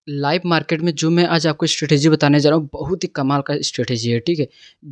Live market में जो मैं आज आपको स्ट्रैटेजी बताने जा रहा हूँ, बहुत ही कमाल का स्ट्रैटेजी है, ठीक है?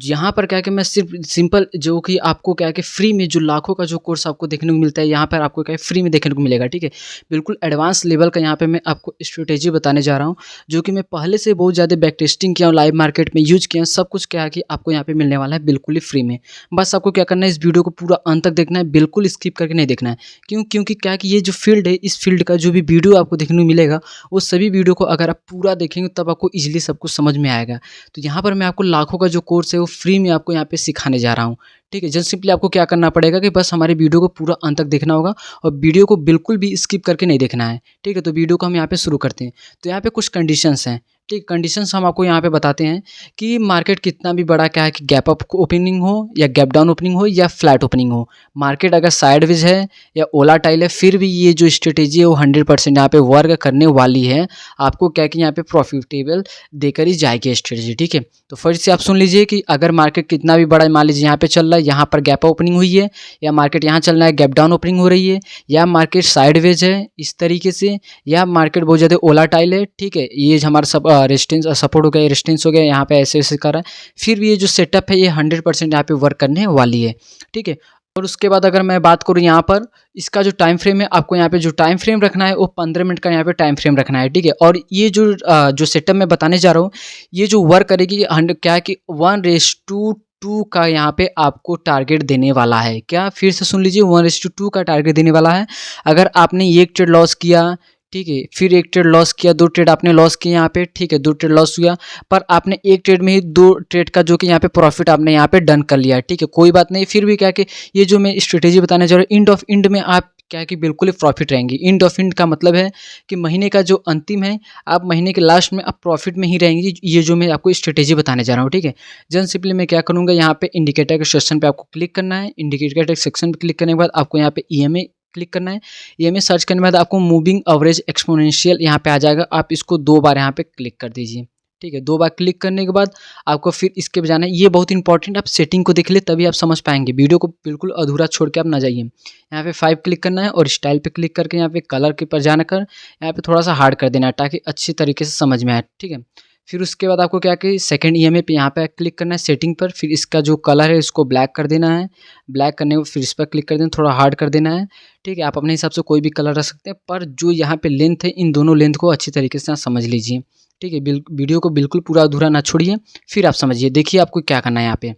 यहाँ पर क्या है कि मैं सिर्फ़ सिंपल जो कि आपको क्या है कि फ्री में जो लाखों का जो कोर्स आपको देखने को मिलता है, यहाँ पर आपको क्या है फ्री में देखने को मिलेगा, ठीक है? बिल्कुल एडवांस लेवल का यहाँ पे मैं आपको स्ट्रैटेजी बताने जा रहा हूँ, जो कि मैं पहले से बहुत ज़्यादा बैक टेस्टिंग किया हूँ, लाइव मार्केट में यूज़ किया हूँ, सब कुछ क्या है कि आपको यहाँ पे मिलने वाला है बिल्कुल ही फ्री में। बस आपको क्या करना है, इस वीडियो को पूरा अंत तक देखना है, बिल्कुल स्किप करके नहीं देखना है। क्योंकि क्या है कि ये जो फ़ील्ड है, इस फ़ील्ड का जो भी वीडियो आपको देखने को मिलेगा, वो सभी वीडियो को अगर आप पूरा देखेंगे तब आपको ईज़िली सब कुछ समझ में आएगा। तो यहाँ पर मैं आपको लाखों का जो कोर्स है वो फ्री में आपको यहाँ पे सिखाने जा रहा हूँ, ठीक है? जस्ट सिंपली आपको क्या करना पड़ेगा कि बस हमारे वीडियो को पूरा अंत तक देखना होगा और वीडियो को बिल्कुल भी स्किप करके नहीं देखना है, ठीक है? तो वीडियो को हम यहाँ पे शुरू करते हैं। तो यहाँ पे कुछ कंडीशंस हैं, ठीक? कंडीशंस हम आपको यहाँ पे बताते हैं कि मार्केट कितना भी बड़ा क्या है कि गैप अप ओपनिंग हो या गैप डाउन ओपनिंग हो या फ्लैट ओपनिंग हो, मार्केट अगर साइडवेज है या वोलेटाइल है, फिर भी ये जो स्ट्रेटेजी है वो 100% यहाँ पे वर्क करने वाली है। आपको क्या है कि यहाँ पे प्रॉफिटेबल देकर ही जाएगी स्ट्रेटेजी, ठीक है? तो फिर से आप सुन लीजिए कि अगर मार्केट कितना भी बड़ा मान लीजिए यहाँ पे चल रहा है, यहाँ पर गैप ओपनिंग हुई है, या मार्केट यहाँ चल रहा है गैप डाउन ओपनिंग हो रही है, या मार्केट साइडवेज है इस तरीके से, या मार्केट बहुत ज़्यादा वोलेटाइल है, ठीक है? ये हमारा सब रेजिस्टेंस सपोर्ट हो गया, रेजिस्टेंस हो गया, यहाँ पे ऐसे कर रहा है, फिर भी ये जो सेटअप है ये 100% यहाँ पे वर्क करने वाली है, ठीक है? और उसके बाद अगर मैं बात करूँ यहाँ पर इसका जो टाइम फ्रेम है, आपको यहाँ पे जो टाइम फ्रेम रखना है वो 15 मिनट का यहाँ पे टाइम फ्रेम रखना है, ठीक है? और ये जो सेटअप मैं बताने जा रहा हूँ, ये जो वर्क करेगी क्या है कि 1:2 का यहाँ पे आपको टारगेट देने वाला है। क्या? फिर से सुन लीजिए, 1:2 का टारगेट देने वाला है। अगर आपने एक ट्रेड लॉस किया, ठीक है, फिर एक ट्रेड लॉस किया, 2 ट्रेड आपने लॉस किए यहाँ पे, ठीक है, 2 ट्रेड लॉस हुआ, पर आपने एक ट्रेड में ही 2 ट्रेड का जो कि यहाँ पे प्रॉफिट आपने यहाँ पे डन कर लिया, ठीक है, कोई बात नहीं। फिर भी क्या कि ये जो मैं स्ट्रेटेजी बताने जा रहा हूँ, एंड में आप क्या है कि बिल्कुल ही प्रॉफिट रहेंगी। एंड का मतलब है कि महीने का जो अंतिम है, आप महीने के लास्ट में आप प्रॉफिट में ही रहेंगी। ये जो मैं आपको स्ट्रेटेजी बताने जा रहा हूँ, ठीक है? जस्ट सिंपली मैं क्या करूँगा, यहाँ पे इंडिकेटर के सेक्शन पे आपको क्लिक करना है। इंडिकेटर के सेक्शन पे क्लिक करने के बाद आपको यहाँ पे ईएमए क्लिक करना है। ईएमए सर्च करने के बाद आपको मूविंग एवरेज एक्सपोनेंशियल यहाँ पे आ जाएगा। आप इसको 2 बार यहाँ पे क्लिक कर दीजिए, ठीक है? 2 बार क्लिक करने के बाद आपको फिर इसके पे जाना है। ये बहुत इंपॉर्टेंट, आप सेटिंग को देख ले तभी आप समझ पाएंगे। वीडियो को बिल्कुल अधूरा छोड़ के आप ना जाइए। यहाँ पे 5 क्लिक करना है और स्टाइल पे क्लिक करके यहाँ पे कलर के पर जाना कर यहाँ पे थोड़ा सा हार्ड कर देना है ताकि अच्छी तरीके से समझ में आए, ठीक है? फिर उसके बाद आपको क्या कि सेकंड ईएमए पे यहाँ पे क्लिक करना है सेटिंग पर, फिर इसका जो कलर है इसको ब्लैक कर देना है। ब्लैक करने को फिर इस पर क्लिक कर देना, थोड़ा हार्ड कर देना है, ठीक है? आप अपने हिसाब से कोई भी कलर रख सकते हैं, पर जो यहाँ पे लेंथ है, इन दोनों लेंथ को अच्छी तरीके से समझ लीजिए, ठीक है? वीडियो को बिल्कुल पूरा अधूरा ना छोड़िए, फिर आप समझिए। देखिए आपको क्या करना है यहाँ पे।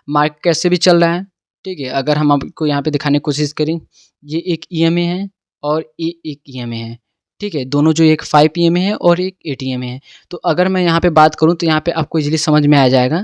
मार्केट कैसे भी चल रहा है, ठीक है? अगर हम आपको यहाँ पे दिखाने की कोशिश करें, ये एक ईएमए है और ये एक ईएमए है, ठीक है? दोनों जो एक 5 ईएमए है और एक 8 ईएमए है। तो अगर मैं यहाँ पे बात करूँ तो यहाँ पे आपको इजीली समझ में आ जाएगा,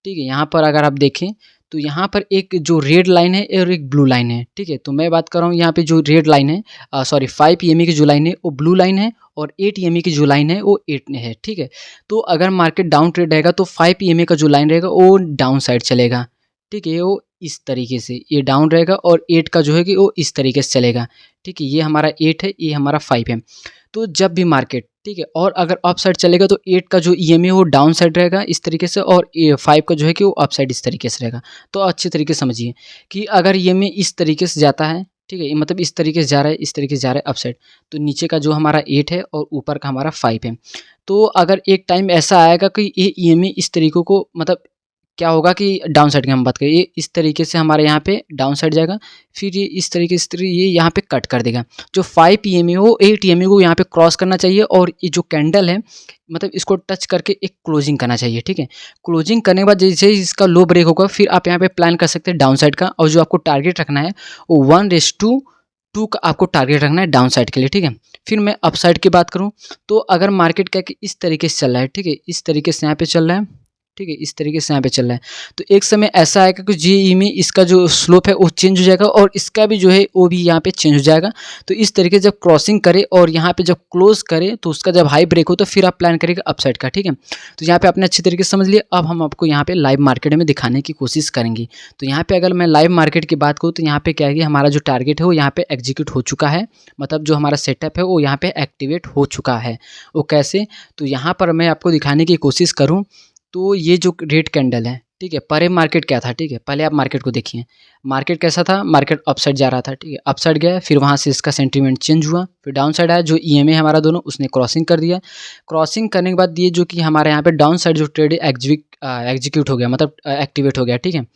ठीक है? यहाँ पर अगर आप देखें तो यहाँ पर एक जो रेड लाइन है और एक ब्लू लाइन है, ठीक है? तो मैं बात कर रहा हूँ यहाँ पे जो रेड लाइन है, सॉरी 5 ईएमए की जो लाइन है वो ब्लू लाइन है और 8 ईएमए की जो लाइन है वो 8 है, ठीक है? तो अगर मार्केट डाउन ट्रेड रहेगा तो 5 ईएमए का जो लाइन रहेगा वो डाउन साइड चलेगा, ठीक है? वो इस तरीके से ये डाउन रहेगा और 8 का जो है कि वो इस तरीके से चलेगा, ठीक है? ये हमारा 8 है, ये हमारा 5 है। तो जब भी मार्केट, ठीक है, और अगर अप साइड चलेगा तो 8 का जो ईएमए वो डाउन साइड रहेगा इस तरीके से और ये 5 का जो है कि वो अप साइड इस तरीके से रहेगा। तो अच्छी तरीके से समझिए कि अगर ईएमए इस तरीके से जाता है, ठीक है, ये मतलब इस तरीके से जा रहा है, इस तरीके से जा रहा है अप साइड, तो नीचे का जो हमारा 8 है और ऊपर का हमारा 5 है। तो अगर एक टाइम ऐसा आएगा कि ये ईएमए इस तरीकों को मतलब क्या होगा कि डाउन साइड की हम बात करें, ये इस तरीके से हमारे यहाँ पे डाउन साइड जाएगा, फिर ये इस तरीके से ये यहाँ पे कट कर देगा। जो 5 ईएमए हो 8 ईएमए को यहाँ पे क्रॉस करना चाहिए और ये जो कैंडल है मतलब इसको टच करके एक क्लोजिंग करना चाहिए, ठीक है? क्लोजिंग करने के बाद जैसे इसका लो ब्रेक होगा फिर आप यहाँ पे प्लान कर सकते हैं डाउन साइड का, और जो आपको टारगेट रखना है वो 1:2 का आपको टारगेट रखना है डाउन साइड के लिए, ठीक है? फिर मैं अप साइड की बात करूँ तो अगर मार्केट क्या कि इस तरीके से चल रहा है, ठीक है, इस तरीके से यहाँ पे चल रहा है, ठीक है, इस तरीके से यहाँ पे चल रहा है, तो एक समय ऐसा आएगा कि जीई में इसका जो स्लोप है वो चेंज हो जाएगा और इसका भी जो है वो भी यहाँ पे चेंज हो जाएगा। तो इस तरीके से जब क्रॉसिंग करे और यहाँ पे जब क्लोज करे तो उसका जब हाई ब्रेक हो तो फिर आप प्लान करेंगे अपसाइड का, ठीक है? तो यहाँ पे आपने अच्छी तरीके से समझ लिया। अब हम आपको यहाँ पे लाइव मार्केट में दिखाने की कोशिश करेंगे। तो यहाँ पे अगर मैं लाइव मार्केट की बात करूँ तो यहाँ पे क्या है कि हमारा जो टारगेट है वो यहाँ पे एग्जीक्यूट हो चुका है, मतलब जो हमारा सेटअप है वो यहाँ पे एक्टिवेट हो चुका है। वो कैसे? तो यहाँ पर मैं आपको दिखाने की कोशिश करूँ तो ये जो रेड कैंडल है, ठीक है। पर मार्केट क्या था, ठीक है, पहले आप मार्केट को देखिए, मार्केट कैसा था, मार्केट अपसाइड जा रहा था, ठीक है, अपसाइड गया, फिर वहाँ से इसका सेंटीमेंट चेंज हुआ, फिर डाउन साइड आया, जो ईएमए हमारा दोनों उसने क्रॉसिंग कर दिया, क्रॉसिंग करने के बाद ये जो कि हमारे यहाँ पे डाउन साइड जो ट्रेड एग्जीक्यूट हो गया, मतलब एक्टिवेट हो गया, ठीक है।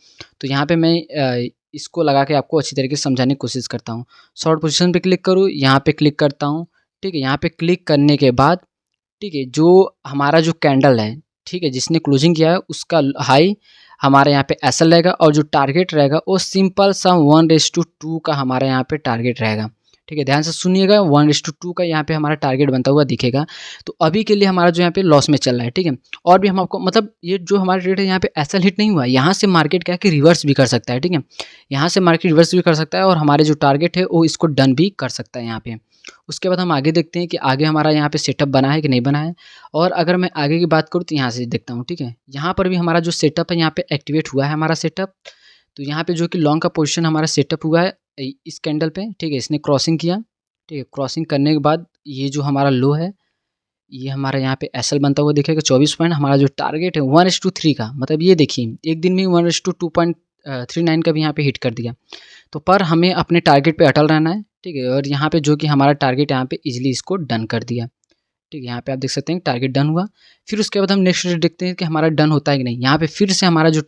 तो यहाँ पे मैं इसको लगा के आपको अच्छी तरीके से समझाने की कोशिश करता हूँ। शॉर्ट पोजीशन पे क्लिक करूँ, यहाँ पे क्लिक करता हूँ, ठीक है, यहाँ पे क्लिक करने के बाद, ठीक है, जो हमारा जो कैंडल है, ठीक है, जिसने क्लोजिंग किया है उसका हाई हमारे यहाँ पे ऐसा रहेगा, और जो टारगेट रहेगा वो सिंपल सा 1:2 का हमारे यहाँ पे टारगेट रहेगा, ठीक है। ध्यान से सुनिएगा, 1:2 का यहाँ पे हमारा टारगेट बनता हुआ दिखेगा। तो अभी के लिए हमारा जो यहाँ पे लॉस में चल रहा है, ठीक है। और भी हम आपको मतलब ये जो हमारा ट्रेड है यहाँ पे ऐसा हिट नहीं हुआ, यहाँ से मार्केट क्या है कि रिवर्स भी कर सकता है, ठीक है, यहाँ से मार्केट रिवर्स भी कर सकता है, और हमारे जो टारगेट है वो इसको डन भी कर सकता है यहाँ पे। उसके बाद हम आगे देखते हैं कि आगे हमारा यहाँ पे सेटअप बना है कि नहीं बना है। और अगर मैं आगे की बात करूँ तो यहाँ से देखता हूँ, ठीक है, यहाँ पर भी हमारा जो सेटअप है यहाँ पे एक्टिवेट हुआ है हमारा सेटअप। तो यहाँ पे जो कि लॉन्ग का पोजीशन हमारा सेटअप हुआ है इस कैंडल पे, ठीक है, इसने क्रॉसिंग किया, ठीक है, क्रॉसिंग करने के बाद ये जो हमारा लो है, ये हमारा यहाँ पे एसएल बनता हुआ दिखेगा 24 पॉइंट। हमारा जो टारगेट है 1:3 का, मतलब ये देखिए एक दिन में 1:2.39 का भी यहाँ पे हिट कर दिया। तो पर हमें अपने टारगेट पे अटल रहना है, ठीक है। और यहाँ पे जो कि हमारा टारगेट यहाँ पे इजीली इसको डन कर दिया, ठीक है। यहाँ पे आप देख सकते हैं टारगेट डन हुआ। फिर उसके बाद हम नेक्स्ट डेट देखते हैं कि हमारा डन होता है कि नहीं। यहाँ पे फिर से हमारा जो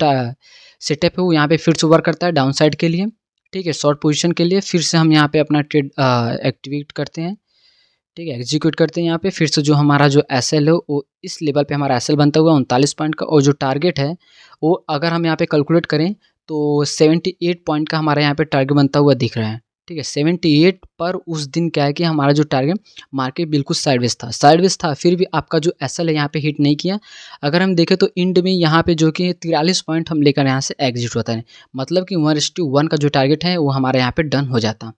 सेटअप है वो यहाँ पे फिर से वर्क करता है डाउन साइड के लिए, ठीक है, शॉर्ट पोजीशन के लिए। फिर से हम यहाँ पे अपना ट्रेड एक्टिवेट करते हैं, ठीक है, एग्जीक्यूट करते हैं यहाँ पे। फिर से जो हमारा जो एसएल है वो इस लेवल पे हमारा एसएल बनता हुआ 39 पॉइंट का, और जो टारगेट है वो अगर हम यहाँ पे कैलकुलेट करें तो 78 पॉइंट का हमारा यहाँ पे टारगेट बनता हुआ दिख रहा है, ठीक है, 78। पर उस दिन क्या है कि हमारा जो टारगेट मार्केट बिल्कुल साइडवेज था, फिर भी आपका जो एसएल है यहाँ पे हिट नहीं किया। अगर हम देखें तो इंड में यहाँ पे जो कि 43 पॉइंट हम लेकर यहाँ से एग्जिट होता है, मतलब कि 1:1 का जो टारगेट है वो हमारे यहाँ पे डन हो जाता,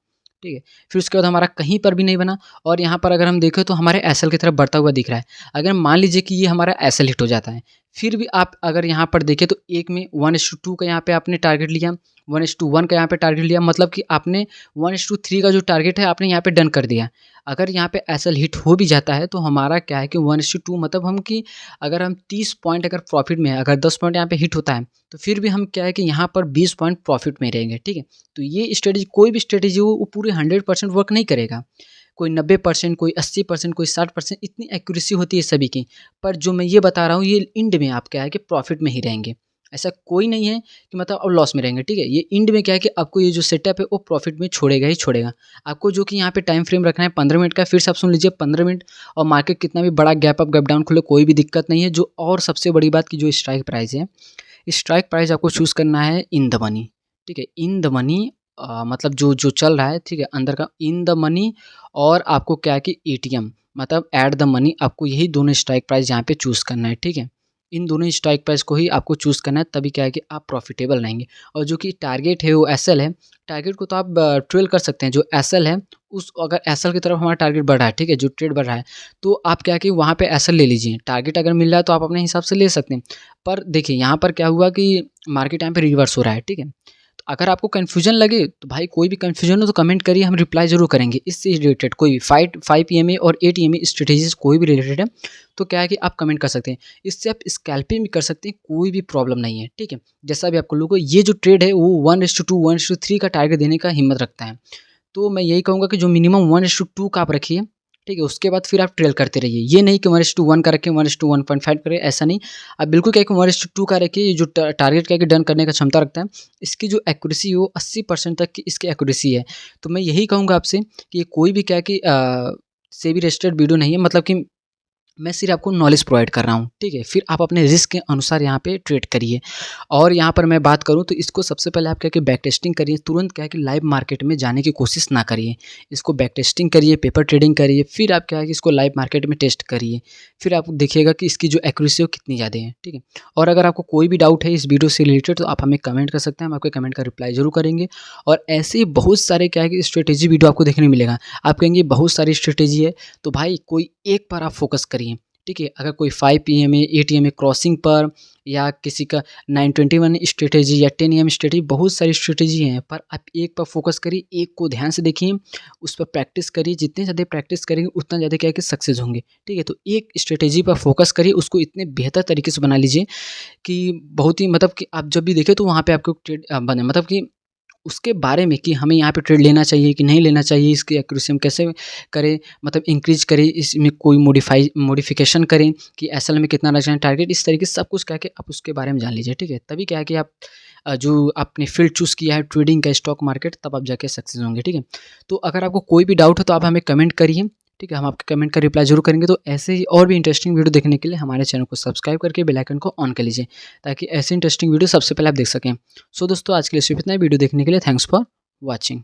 ठीक है। फिर उसके बाद हमारा कहीं पर भी नहीं बना, और यहाँ पर अगर हम देखें तो हमारे एसएल की तरफ बढ़ता हुआ दिख रहा है। अगर मान लीजिए कि ये हमारा एसएल हिट हो जाता है, फिर भी आप अगर यहाँ पर देखें तो एक में 1:2 का यहाँ पे आपने टारगेट लिया, 1:1 का यहाँ पे टारगेट लिया, मतलब कि आपने 1:3 का जो टारगेट है आपने यहाँ पे डन कर दिया। अगर यहाँ पे एसएल हिट हो भी जाता है तो हमारा क्या है कि 1:2 मतलब हम कि अगर हम 30 पॉइंट अगर प्रॉफिट में है, अगर 10 पॉइंट यहाँ पे हिट होता है तो फिर भी हम क्या है कि यहाँ पर 20 पॉइंट प्रॉफिट में रहेंगे, ठीक है। तो ये स्ट्रेटेजी, कोई भी स्ट्रेटेजी हो वो पूरे 100% वर्क नहीं करेगा। कोई 90%, कोई 80%, कोई 60%, इतनी एक्यूरेसी होती है सभी की। पर जो मैं ये बता रहा हूँ ये इंड में आप क्या है कि प्रॉफिट में ही रहेंगे। ऐसा कोई नहीं है कि मतलब अब लॉस में रहेंगे, ठीक है। ये इंड में क्या है कि आपको ये जो सेटअप है वो प्रॉफिट में छोड़ेगा ही छोड़ेगा। आपको जो कि यहाँ पे टाइम फ्रेम रखना है 15 मिनट का, फिर से आप सुन लीजिए 15 मिनट, और मार्केट कितना भी बड़ा गैप अप गैप डाउन खुले कोई भी दिक्कत नहीं है। जो और सबसे बड़ी बात की जो स्ट्राइक प्राइस है, स्ट्राइक प्राइस आपको चूज़ करना है इन द मनी, ठीक है, इन द मनी, मतलब जो जो चल रहा है, ठीक है, अंदर का इन द मनी, और आपको क्या है कि एटीएम मतलब एट द मनी, आपको यही दोनों स्ट्राइक प्राइस यहाँ पे चूज़ करना है, ठीक है। इन दोनों स्ट्राइक प्राइस को ही आपको चूज़ करना है, तभी क्या है कि आप प्रॉफिटेबल रहेंगे। और जो कि टारगेट है वो एसएल है, टारगेट को तो आप ट्रेल कर सकते हैं। जो एसएल है उस अगर एसएल की तरफ हमारा टारगेट बढ़ रहा है, ठीक है, जो ट्रेड बढ़ रहा है, तो आप क्या है कि वहाँ पे एसएल ले लीजिए। टारगेट अगर मिल रहा है तो आप अपने हिसाब से ले सकते हैं। पर देखिए यहाँ पर क्या हुआ कि मार्केट यहाँ पे रिवर्स हो रहा है, ठीक है। तो अगर आपको कन्फ्यूजन लगे तो भाई कोई भी कन्फ्यूजन हो तो कमेंट करिए, हम रिप्लाई ज़रूर करेंगे। इससे रिलेटेड कोई भी 5 ईएमए और 8 ईएमए स्ट्रेटेजीज कोई भी रिलेटेड है तो क्या है कि आप कमेंट कर सकते हैं। इससे आप स्कैल्पिंग भी कर सकते हैं, कोई भी प्रॉब्लम नहीं है, ठीक है। जैसा भी आपको लोगों ये जो ट्रेड है वो 1:2 1:3 का टारगेट देने का हिम्मत रखता है। तो मैं यही कहूँगा कि जो मिनिमम 1:2 का आप रखिए, ठीक है, उसके बाद फिर आप ट्रेल करते रहिए। ये नहीं कि 1:1 का रखें, 1:1.5 करें, ऐसा नहीं। आप बिल्कुल क्या है कि 1:2 का रखिए। ये जो टारगेट क्या है कि डन करने का क्षमता रखता है, इसकी जो एक्यूरेसी हो 80% तक की इसकी एक्यूरेसी है। तो मैं यही कहूँगा आपसे कि ये कोई भी क्या है कि सेबी रजिस्टर्ड वीडियो नहीं है, मतलब कि मैं सिर्फ आपको नॉलेज प्रोवाइड कर रहा हूँ, ठीक है। फिर आप अपने रिस्क के अनुसार यहाँ पे ट्रेड करिए। और यहाँ पर मैं बात करूँ तो इसको सबसे पहले आप क्या कि बैक टेस्टिंग करिए, तुरंत क्या है कि लाइव मार्केट में जाने की कोशिश ना करिए। इसको बैक टेस्टिंग करिए, पेपर ट्रेडिंग करिए, फिर आप क्या है कि इसको लाइव मार्केट में टेस्ट करिए। फिर आप देखिएगा कि इसकी जो एक्यूरेसी है कितनी ज़्यादा है, ठीक है। और अगर आपको कोई भी डाउट है इस वीडियो से रिलेटेड तो आप हमें कमेंट कर सकते हैं, हम आपके कमेंट का रिप्लाई जरूर करेंगे। और ऐसे ही बहुत सारे क्या है कि स्ट्रेटेजी वीडियो आपको देखने मिलेगा। आप कहेंगे बहुत सारी स्ट्रेटेजी है, तो भाई कोई एक पर आप फोकस करिए, ठीक है। अगर कोई 5 पीएमए, 8 एएमए क्रॉसिंग पर या किसी का 921 स्ट्रैटेजी या 10 एएम स्ट्रैटेजी, बहुत सारी स्ट्रैटेजी हैं, पर आप एक पर फोकस करिए, एक को ध्यान से देखिए, उस पर प्रैक्टिस करिए। जितने ज़्यादा प्रैक्टिस करेंगे उतना ज़्यादा क्या है कि सक्सेस होंगे, ठीक है। तो एक स्ट्रैटेजी पर फोकस करिए, उसको इतने बेहतर तरीके से बना लीजिए कि बहुत ही मतलब कि आप जब भी देखें तो वहाँ पे आपको ट्रेड बने, मतलब कि उसके बारे में कि हमें यहाँ पे ट्रेड लेना चाहिए कि नहीं लेना चाहिए, इसकी एक्यूरेसी हम कैसे करें, मतलब इंक्रीज़ करें, इसमें कोई मॉडिफ़िकेशन करें कि एसएल में कितना रखना है टारगेट, इस तरीके से सब कुछ कह के आप उसके बारे में जान लीजिए, ठीक है। तभी क्या है कि आप जो आपने फ़ील्ड चूज़ किया है ट्रेडिंग का, स्टॉक मार्केट, तब आप जाके सक्सेस होंगे, ठीक है। तो अगर आपको कोई भी डाउट हो तो आप हमें कमेंट करिए, ठीक है। हम आपके कमेंट का रिप्लाई ज़रूर करेंगे। तो ऐसे ही और भी इंटरेस्टिंग वीडियो देखने के लिए हमारे चैनल को सब्सक्राइब करके बेल आइकन को ऑन कर लीजिए, ताकि ऐसे इंटरेस्टिंग वीडियो सबसे पहले आप देख सकें। सो दोस्तों, आज के लिए सिर्फ इतना ही। वीडियो देखने के लिए थैंक्स फॉर वॉचिंग।